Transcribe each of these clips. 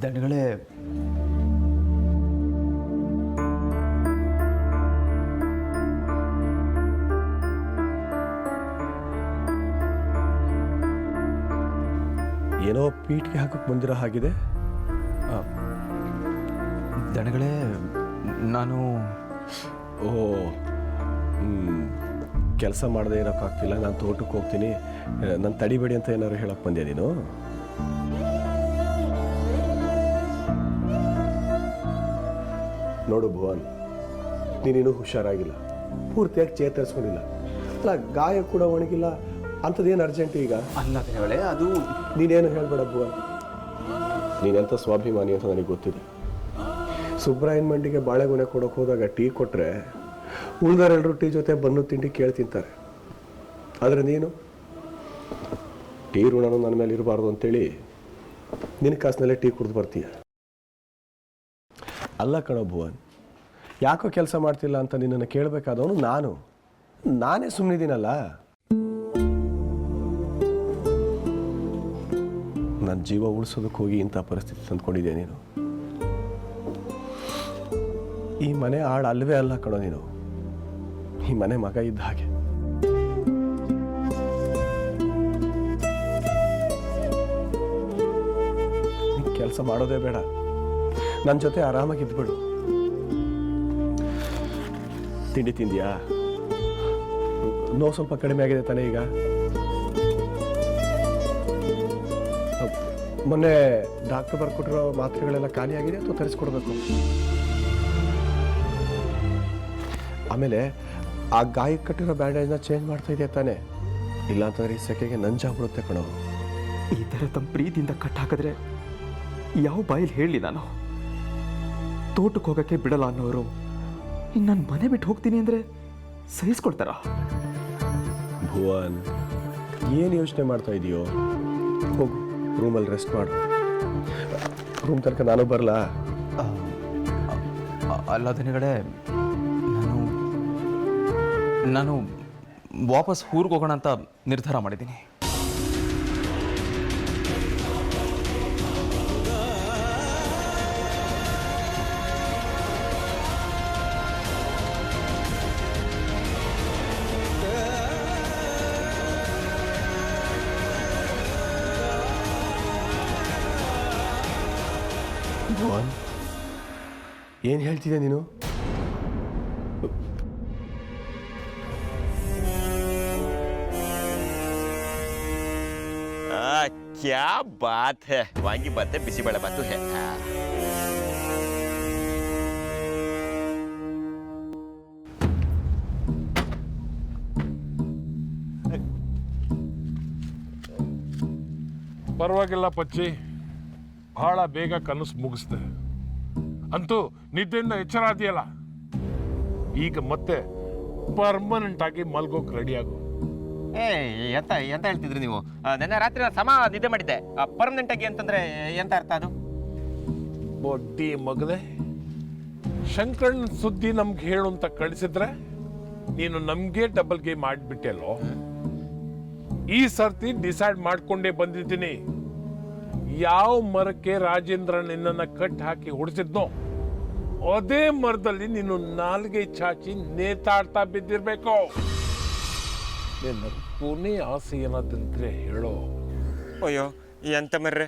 ದಣಗಳೇ, ಏನೋ ಪೀಠಿಗೆ ಹಾಕಕ್ಕೆ ಬಂದಿರೋ ಹಾಗಿದೆ. ದಣಗಳೇ, ನಾನು ಕೆಲಸ ಮಾಡದೆ ಇರೋಕ್ಕಾಗ್ತಿಲ್ಲ, ನಾನು ತೋಟಕ್ಕೆ ಹೋಗ್ತೀನಿ, ನಾನು ತಡಿಬೇಡಿ ಅಂತ ಏನಾದ್ರು ಹೇಳಕ್ಕೆ ಬಂದೆ ನೀನು? ನೋಡು ಭುವನ್, ನೀನೇನು ಹುಷಾರಾಗಿಲ್ಲ, ಪೂರ್ತಿಯಾಗಿ ಚೇತರಿಸ್ಕೊಂಡಿಲ್ಲ. ಅಲ್ಲ, ಗಾಯ ಕೂಡ ಒಣಗಿಲ್ಲ, ಅಂಥದ್ದೇನು ಅರ್ಜೆಂಟ್ ಈಗ? ಅಲ್ಲ ದಣಗಳೇ, ಅದು ನೀನೇನು ಹೇಳ್ಬೇಡ ಭುವನ್, ನೀನೆಂಥ ಸ್ವಾಭಿಮಾನಿ ಅಂತ ನನಗೆ ಗೊತ್ತಿದೆ. ಸುಬ್ರಾಯನ್ ಮಂಡಿಗೆ ಬಾಳೆಗೊನೆ ಕೊಡೋಕೆ ಹೋದಾಗ ಟೀ ಕೊಟ್ಟರೆ ಉಳಿದವರೆಲ್ಲರೂ ಟೀ ಜೊತೆ ಬನ್ನು ತಿಂಡಿ ಕೇಳಿ ತಿಂತಾರೆ. ಆದರೆ ನೀನು ಟೀ ಋಣನೂ ನನ್ನ ಮೇಲೆ ಇರಬಾರ್ದು ಅಂತೇಳಿ ನಿನ್ನ ಕಾಸಿನಲ್ಲೇ ಟೀ ಕುಡಿದು ಬರ್ತೀಯ. ಅಲ್ಲ ಕಣೋ ಭುವನ್, ಯಾಕೋ ಕೆಲಸ ಮಾಡ್ತಿಲ್ಲ ಅಂತ ನಿನ್ನನ್ನು ಕೇಳಬೇಕಾದವನು ನಾನೇ ಸುಮ್ಮನಿದ್ದೀನಲ್ಲ. ನನ್ನ ಜೀವ ಉಳಿಸೋದಕ್ಕೆ ಹೋಗಿ ಇಂಥ ಪರಿಸ್ಥಿತಿ ತಂದ್ಕೊಂಡಿದ್ದೆ ನೀನು. ಈ ಮನೆ ಆಳು ಅಲ್ವೇ ಅಲ್ಲ ಕಣೋ ನೀನು, ಈ ಮನೆ ಮಗ ಇದ್ದ ಹಾಗೆ. ಕೆಲಸ ಮಾಡೋದೇ ಬೇಡ, ನನ್ನ ಜೊತೆ ಆರಾಮಾಗಿ ಇದ್ಬಿಡು. ತಿಂಡಿ ತಿಂದ್ಯಾ? ನೋವು ಸ್ವಲ್ಪ ಕಡಿಮೆ ಆಗಿದೆ ತಾನೇ ಈಗ? ಮೊನ್ನೆ ಡಾಕ್ಟರ್ ಬರ್ಕೊಟ್ಟಿರೋ ಮಾತ್ರೆಗಳೆಲ್ಲ ಖಾಲಿ ಆಗಿದೆ ಅಥವಾ ತರಿಸ್ಕೊಡ್ಬೇಕು? ಆಮೇಲೆ ಆ ಗಾಯಕ್ಕೆ ಕಟ್ಟಿರೋ ಬ್ಯಾಂಡೇಜ್ನ ಚೇಂಜ್ ಮಾಡ್ತಾ ಇದೆಯಾ ತಾನೆ? ಇಲ್ಲಾಂತಂದ್ರೆ ಈ ಸೆಕೆಗೆ ನಂಜಾಗ್ಬಿಡುತ್ತೆ ಕಣೋ. ಈ ಥರ ತಮ್ಮ ಪ್ರೀತಿಯಿಂದ ಕಟ್ಟಾಕಿದ್ರೆ ಯಾವ ಬಾಯಲ್ಲಿ ಹೇಳಲಿ ನಾನು? ತೋಟಕ್ಕೆ ಹೋಗೋಕ್ಕೆ ಬಿಡಲ್ಲ ಅನ್ನೋರು ಇನ್ನು ನಾನು ಮನೆ ಬಿಟ್ಟು ಹೋಗ್ತೀನಿ ಅಂದರೆ ಸಹಿಸ್ಕೊಳ್ತಾರ? ಭುವನ್, ಏನು ಯೋಚನೆ ಮಾಡ್ತಾ ಇದೆಯೋ? ಹೋಗು, ರೂಮಲ್ಲಿ ರೆಸ್ಟ್ ಮಾಡು. ರೂಮ್ ತನಕ ನಾನು ಬರಲಾ? ಅಲ್ಲ ದಿನಗಳೇ, ನಾನು ವಾಪಸ್ ಊರಿಗೆ ಹೋಗೋಣ ಅಂತ ನಿರ್ಧಾರ ಮಾಡಿದ್ದೀನಿ. ಭುವನ್, ಏನು ಹೇಳ್ತಿದ್ದೆ ನೀನು? क्या बात है, वांगी बात है, बिसी बड़ा बात है। ಪರವಾಗಿಲ್ಲ ಪಚ್ಚಿ, ಬಹಳ ಬೇಗ ಕನಸು ಮುಗಿಸ್ದೆ. ಅಂತೂ ನಿದ್ದೆಯಿಂದ ಎಚ್ಚರ ಆದಿಯಲ್ಲ, ಈಗ ಮತ್ತೆ ಪರ್ಮನೆಂಟ್ ಆಗಿ ಮಲ್ಗೋಕ್ ರೆಡಿ ಆಗು. ಎಂತ ಎಂತ ಹೇಳ್ತಿದ್ರಿ ನೀವು? ನೆನ್ನೆ ರಾತ್ರಿ ಸಮ ನಿದ್ದೆ ಮಾಡಿದ್ದೆ. ಪರ್ಮನೆಂಟ್ ಆಗಿ ಅಂತಂದ್ರೆ ಎಂತ ಅರ್ಥ ಅದು? ಬೊಡ್ಡಿ ಮಗದೆ, ಶಂಕರನ್ ಸುದ್ದಿ ನಮ್ಗೆ ಹೇಳು ಅಂತ ಕಳಿಸಿದ್ರೆ ನೀನು ನಮ್ಗೆ ಡಬಲ್ ಗೇಮ್ ಆಡ್ಬಿಟ್ಟೆಲ್ಲೋ. ಈ ಸರ್ತಿ ಡಿಸೈಡ್ ಮಾಡ್ಕೊಂಡೇ ಬಂದಿದ್ದೀನಿ. ಯಾವ ಮರಕ್ಕೆ ರಾಜೇಂದ್ರ ನಿನ್ನನ್ನ ಕಟ್ ಹಾಕಿ ಹೊಡಿಸಿದ್ನೋ ಅದೇ ಮರದಲ್ಲಿ ನೀನು ನಾಲ್ಗೆ ಚಾಚಿ ನೇತಾಡ್ತಾ ಬಿದ್ದಿರ್ಬೇಕು. ನಿನ್ನ ಕೊನೆ ಆಸೆ ಏನಾದ್ರೆ ಹೇಳೋ. ಅಯ್ಯೋ, ಎಂತ ಮರ್ರೆ,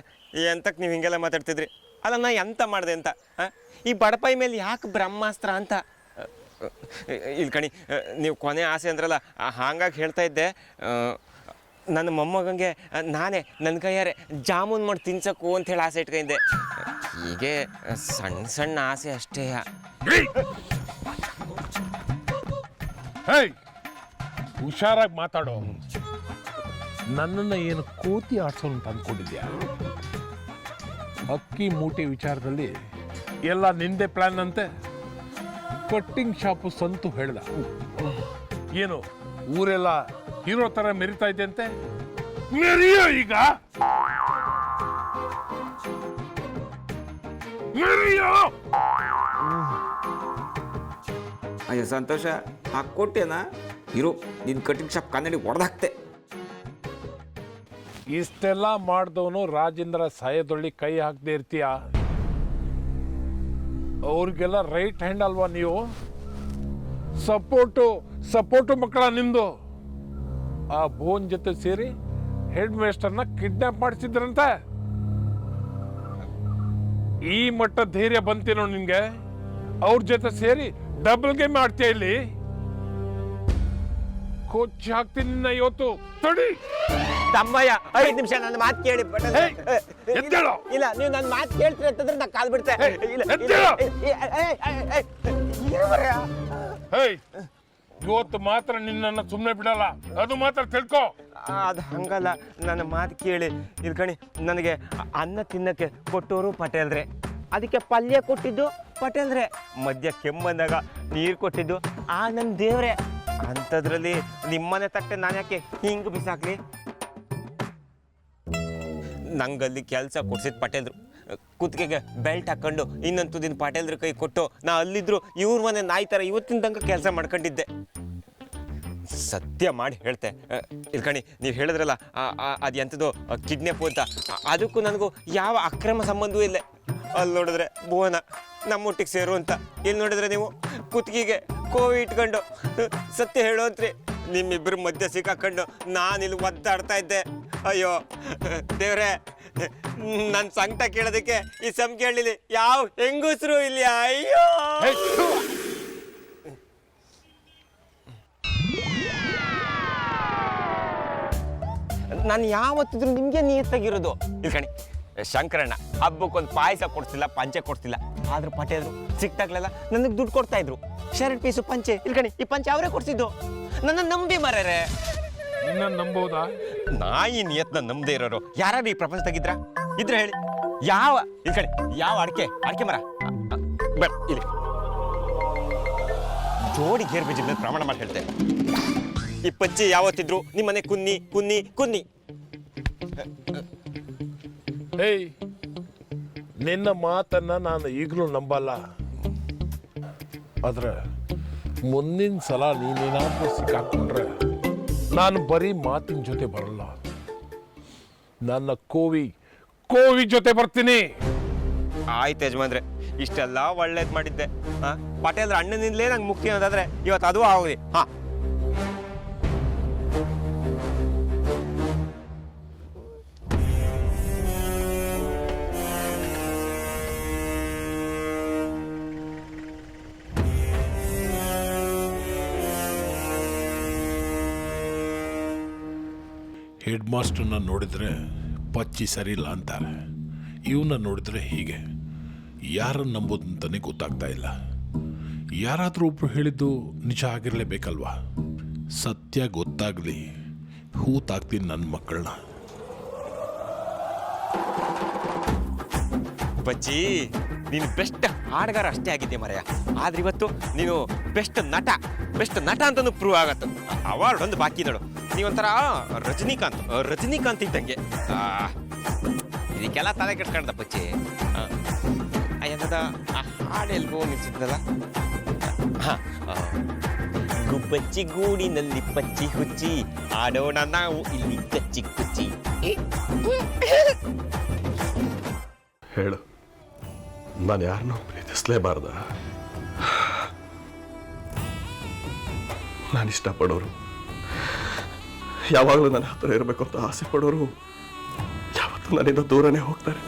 ಎಂತಕ್ಕೆ ನೀವು ಹಿಂಗೆಲ್ಲ ಮಾತಾಡ್ತಿದ್ರಿ? ಅಲ್ಲ, ನಾ ಎಂತ ಮಾಡಿದೆ ಅಂತ? ಈ ಬಡಪಾಯಿ ಮೇಲೆ ಯಾಕೆ ಬ್ರಹ್ಮಾಸ್ತ್ರ ಅಂತ? ಇಲ್ಲಿ ಕಣಿ, ನೀವು ಕೊನೆ ಆಸೆ ಅಂದ್ರಲ್ಲ, ಹಾಗಾಗಿ ಹೇಳ್ತಾ ಇದ್ದೆ. ನನ್ನ ಮೊಮ್ಮಗಂಗೆ ನಾನೇ ನನ್ನ ಕೈಯಾರೆ ಜಾಮೂನ್ ಮಾಡಿ ತಿನ್ಸಕ್ಕು ಅಂತ ಹೇಳಿ ಆಸೆ ಇಟ್ಕೊಂಡಿದ್ದೆ. ಹೀಗೆ ಸಣ್ಣ ಸಣ್ಣ ಆಸೆ ಅಷ್ಟೇ. ಹುಷಾರಾಗಿ ಮಾತಾಡೋ. ನನ್ನನ್ನು ಏನು ಕೋತಿ ಆಡ್ಸೋನು ಅಂತ ಅಂದ್ಕೊಂಡಿದ್ಯಾ? ಅಕ್ಕಿ ಮೂಟೆ ವಿಚಾರದಲ್ಲಿ ಎಲ್ಲ ನಿಂದೆ ಪ್ಲಾನ್ ಅಂತೆ. ಕಟ್ಟಿಂಗ್ ಶಾಪು ಸಂತು ಹೇಳ್ದ, ಏನು ಊರೆಲ್ಲ ಹೀರೋ ತರ ಮೆರಿತಾ ಇದೆ ಅಂತೆ. ಮೆರಿಯೋ ಈಗ, ಮೆರಿಯೋ. ಅಯ್ಯೋ ಸಂತೋಷ, ಹಾಕ್ಕೊಟ್ಟೇನಾ? ಇರೋ ನಿನ್ನ ಕಟಿಂಗ್ ಶಾಪ್ ಕನ್ನಡಿ ಹೊಡೆದಾಕ್ತೆ. ಇಷ್ಟೆಲ್ಲ ಮಾಡಿದವನು ರಾಜೇಂದ್ರ ಸಾಯದೊಳ್ಳಿ ಕೈ ಹಾಕದೆ ಇರ್ತೀಯ? ಅವ್ರಿಗೆಲ್ಲ ರೈಟ್ ಹ್ಯಾಂಡ್ ಅಲ್ವಾ ನೀವು? ಸಪೋರ್ಟು ಮಕ್ಕಳ ನಿಮ್ದು. ಆ ಭುವನ್ ಜೊತೆ ಸೇರಿ ಹೆಡ್ ಮಾಸ್ಟರ್ನ ಕಿಡ್ನಾಪ್ ಮಾಡಿಸಿದ್ರಂತೆ. ಈ ಮಟ್ಟ ಧೈರ್ಯ ಬಂತೇನೋ ನಿನ್ಗೆ? ಅವ್ರ ಜೊತೆ ಸೇರಿ ಡಬಲ್ ಗೇಮ್ ಆಡ್ತೀಯ ಇಲ್ಲಿ? ಕೊಚ್ಚಿ ಹಾಕ್ತೀನಿ ನಿನ್ನ ಇವತ್ತು. ತಡಿ ತಮ್ಮಯ್ಯ, 5 ನಿಮಿಷ ನನ್ನ ಮಾತು ಕೇಳಿ. ಪಟೇಲ್ ಏಯ್, ಎದ್ದೇಳು. ಇಲ್ಲ, ನೀವು ನನ್ನ ಮಾತು ಕೇಳ್ತೀರಿ ಅಂತಂದ್ರೆ ನಾ ಕಾಲ್ ಬಿಡ್ತೆ. ಎದ್ದೇಳು. ಹೇಯ್, ಇವತ್ತು ಮಾತ್ರ ನಿನ್ನನ್ನು ಸುಮ್ಮನೆ ಬಿಡಲ್ಲ, ಅದು ಮಾತ್ರ ತಿಳ್ಕೊ. ಅದು ಹಂಗಲ್ಲ, ನನ್ನ ಮಾತು ಕೇಳಿ. ಇದು ಕಣಿ, ನನಗೆ ಅನ್ನ ತಿನ್ನಕ್ಕೆ ಕೊಟ್ಟವರು ಪಟೇಲ್ರೆ, ಅದಕ್ಕೆ ಪಲ್ಯ ಕೊಟ್ಟಿದ್ದು ಪಟೇಲ್ರೆ, ಮಧ್ಯ ಕೆಮ್ಮಂದಾಗ ನೀರು ಕೊಟ್ಟಿದ್ದು ಆ ನನ್ನ ದೇವ್ರೆ. ಅಂಥದ್ರಲ್ಲಿ ನಿಮ್ಮನೆ ತಟ್ಟೆ ನಾನು ಯಾಕೆ ಹಿಂಗೆ ಬಿಸಾಕ್ಲಿ? ನಂಗಲ್ಲಿ ಕೆಲಸ ಕೊಡ್ಸಿದ್ ಪಟೇಲ್ರು. ಕುತ್ತಿಗೆಗೆ ಬೆಲ್ಟ್ ಹಾಕೊಂಡು ಇನ್ನೊಂದು ತುದಿನ ಪಟೇಲ್ರ ಕೈ ಕೊಟ್ಟು ನಾ ಅಲ್ಲಿದ್ರು ಇವ್ರ ಮನೆ ನಾಯಿ ಥರ ಇವತ್ತಿನ ತನಕ ಕೆಲಸ ಮಾಡ್ಕೊಂಡಿದ್ದೆ. ಸತ್ಯ ಮಾಡಿ ಹೇಳ್ತೆ. ಇಲ್ಕಣಿ, ನೀವು ಹೇಳಿದ್ರಲ್ಲ ಅದು ಎಂಥದ್ದು ಕಿಡ್ನಾಪ್ ಅಂತ, ಅದಕ್ಕೂ ನನಗೂ ಯಾವ ಅಕ್ರಮ ಸಂಬಂಧವೂ ಇಲ್ಲ. ಅಲ್ಲಿ ನೋಡಿದ್ರೆ ಭುವನ ನಮ್ಮೊಟ್ಟಿಗೆ ಸೇರು ಅಂತ, ಇಲ್ಲಿ ನೋಡಿದ್ರೆ ನೀವು ಕುತ್ತಿಗೆಗೆ ಕೋವಿ ಇಟ್ಕೊಂಡು ಸತ್ಯ ಹೇಳೋಂತ್ರಿ. ನಿಮ್ಮಿಬ್ಬರ ಮಧ್ಯೆ ಸಿಕ್ಕಾಕೊಂಡು ನಾನಿಲ್ಲಿ ಒದ್ದಾಡ್ತಾ ಇದ್ದೆ. ಅಯ್ಯೋ ದೇವ್ರೆ, ನನ್ನ ಸಂಕಟ ಕೇಳೋದಕ್ಕೆ ಈ ಸಮ್ ಕೇಳಲಿ ಯಾವ ಹೆಂಗಸರು ಇಲ್ಲಿ. ಅಯ್ಯೋ, ನಾನು ಯಾವತ್ತಿದ್ರು ನಿಮಗೆ ನಿಯತ್ತಾಗಿರೋದು. ಇಲ್ಕಣಿ, ಶಂಕರಣ್ಣ ಹಬ್ಬಕ್ಕೊಂದು ಪಾಯಸ ಕೊಡ್ತಿಲ್ಲ, ಪಂಚೆ ಕೊಡ್ತಿಲ್ಲ. ಆದ್ರೂ ಪಟೇಲ್ರು ಸಿಕ್ತಾಗ್ಲೆಲ್ಲ ನನಗೆ ದುಡ್ಡು ಕೊಡ್ತಾ ಇದ್ರು. ಶರ್ಟ್ ಪೀಸು ಪಂಚೆ, ಇಲ್ಕಣಿ ಈ ಪಂಚೆ ಅವರೇ ಕೊಡ್ತಿದ್ದು. ನನ್ನ ನಂಬಿ ಮರ್ಯಾರೆ. ನಿನ್ನ ನಂಬೋದಾ? ನಾಯಿ ನಿಯತ್ನ ನಂಬದೇ ಇರೋರು ಯಾರು ಈ ಪ್ರಪಂಚದಾಗಿದ್ರ ಇದ್ರೆ ಹೇಳಿ. ಯಾವ ಇಲ್ಕಣಿ, ಯಾವ ಅಡಿಕೆ ಮರ ಬರ್ ಇಲ್ಲಿ ಜೋಡಿ ಗೇರ್ ಬೀಜದ ಮೇಲೆ ಪ್ರಮಾಣ ಮಾಡಿ ಹೇಳ್ತೇನೆ. ಈ ಪಂಚೆ ಯಾವತ್ತಿದ್ರು ನಿಮ್ಮನೆ ಕುನ್ನಿ ಕುನ್ನಿ ಕುನ್ನಿ. ಹೇಯ್, ನಿನ್ನ ಮಾತನ್ನ ನಾನು ಈಗಲೂ ನಂಬಲ್ಲ. ಆದ್ರೆ ಮುಂದಿನ ಸಲ ನೀನೇನಾದ್ರೂ ಸಿಕ್ಕಾಕೊಂಡ್ರೆ ನಾನು ಬರೀ ಮಾತಿನ ಜೊತೆ ಬರಲ್ಲ, ನನ್ನ ಕೋವಿ ಜೊತೆ ಬರ್ತೀನಿ. ಆಯ್ತು ಯಜಮಾನ್ರೆ, ಇಷ್ಟೆಲ್ಲ ಒಳ್ಳೇದು ಮಾಡಿದ್ದೆ. ಪಟೇಲ್ರ ಅಣ್ಣನಿಂದಲೇ ನಂಗೆ ಮುಕ್ತಿ ಅನ್ನೋದಾದ್ರೆ ಇವತ್ತು ಅದು ಆಗೋದಿ. ಹಾ, ಹೆಡ್ ಮಾಸ್ಟರ್ನ ನೋಡಿದ್ರೆ ಪಚ್ಚಿ ಸರಿಯಿಲ್ಲ ಅಂತಾರೆ, ಇವನ್ನ ನೋಡಿದ್ರೆ ಹೀಗೆ. ಯಾರನ್ನು ನಂಬೋದಂತಾನೆ ಗೊತ್ತಾಗ್ತಾ ಇಲ್ಲ. ಯಾರಾದರೂ ಒಬ್ರು ಹೇಳಿದ್ದು ನಿಜ ಆಗಿರಲೇಬೇಕಲ್ವಾ? ಸತ್ಯ ಗೊತ್ತಾಗ್ಲಿ, ಹೂತಾಗ್ತೀನಿ ನನ್ನ ಮಕ್ಕಳನ್ನ. ಬಜ್ಜಿ, ನೀನು ಬೆಸ್ಟ್ ಹಾಡುಗಾರ ಅಷ್ಟೇ ಆಗಿದ್ದೆ ಮರೆಯ. ಆದ್ರೆ ಇವತ್ತು ನೀನು ಬೆಸ್ಟ್ ನಟ ಅಂತನೂ ಪ್ರೂವ್ ಆಗತ್ತು. ಅವಾರ್ಡ್ ಒಂದು ಬಾಕಿ ನೋಡು. ನೀವೊಂಥರ ರಜನಿಕಾಂತ್ ಇದ್ದಂಗೆ. ಇದಕ್ಕೆಲ್ಲ ತಲೆ ಕೆಡ್ಸ್ಕೊಂಡ ಬಚ್ಚಿ. ಎಂಥದ ಆ ಹಾಡು ಎಲ್ಗೋ ನಿಲ್ಸಿದ್ದಲ್ಲ. ಗುಬ್ಬಚ್ಚಿ ಗೂಡಿನಲ್ಲಿ ಪಚ್ಚಿ ಹುಚ್ಚಿ ಆಡೋಣ ನಾವು ಇಲ್ಲಿ ಕಚ್ಚಿ ಕುಚ್ಚಿ. ಹೇಳು, ನಾನು ಯಾರನ್ನೂ ಪ್ರೀತಿಸಲೇಬಾರ್ದ? ನಾನು ಇಷ್ಟಪಡೋರು, ಯಾವಾಗಲೂ ನನ್ನ ಹತ್ರ ಇರಬೇಕು ಅಂತ ಆಸೆ ಪಡೋರು ಯಾವತ್ತೂ ನನ್ನಿಂದ ದೂರನೇ ಹೋಗ್ತಾರೆ.